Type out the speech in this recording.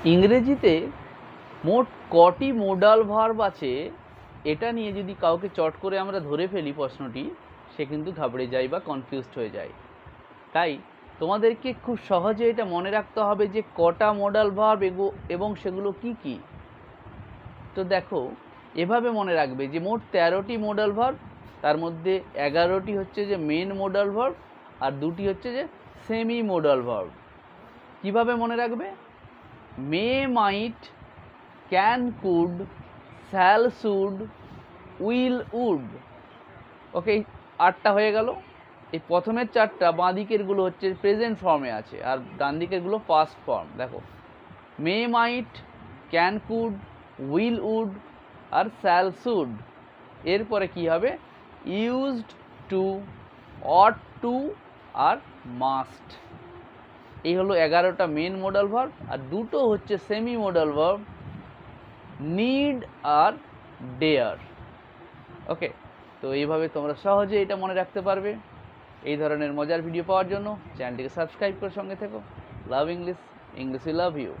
ইংরেজিতে মোট কটি মোডাল ভার্ব আছে এটা নিয়ে যদি কাউকে চট করে আমরা ধরে ফেলি প্রশ্নটি, সে কিন্তু ঘাবড়ে যায় বা কনফিউজড হয়ে যায়। তাই তোমাদেরকে খুব সহজে এটা মনে রাখতে হবে যে কটা মোডাল ভার্ব এবং সেগুলো কি কি। তো দেখো, এভাবে মনে রাখবে যে মোট 13টি মোডাল ভার্ব, তার মধ্যে 11টি হচ্ছে যে মেন মোডাল ভার্ব আর 2টি হচ্ছে যে সেমি মোডাল ভার্ব। কিভাবে মনে রাখবে? May, might, can, could, shall, should, will, would. Okay, 8টা হয়ে গেল। এই প্রথমের 4টা বাঁ দিকেরগুলো হচ্ছে প্রেজেন্ট ফর্মে আছে আর ডান দিকেরগুলো পাস্ট ফর্ম। দেখো, may, might, can, could, will, would আর শ্যাল, শুড। এরপরে কি হবে? ইউজড টু, অট টু আর মাস্ট। এই হলো 11টা মেন মোডাল ভার্ব আর 2টো হচ্ছে সেমি মোডাল ভার্ব, নিড আর ডেয়ার। ওকে, তো এইভাবে তোমরা সহজে এটা মনে রাখতে পারবে। এই ধরনের মজার ভিডিও পাওয়ার জন্য চ্যানেলটিকে সাবস্ক্রাইব করে সঙ্গে থেকো। Love English, English will love you.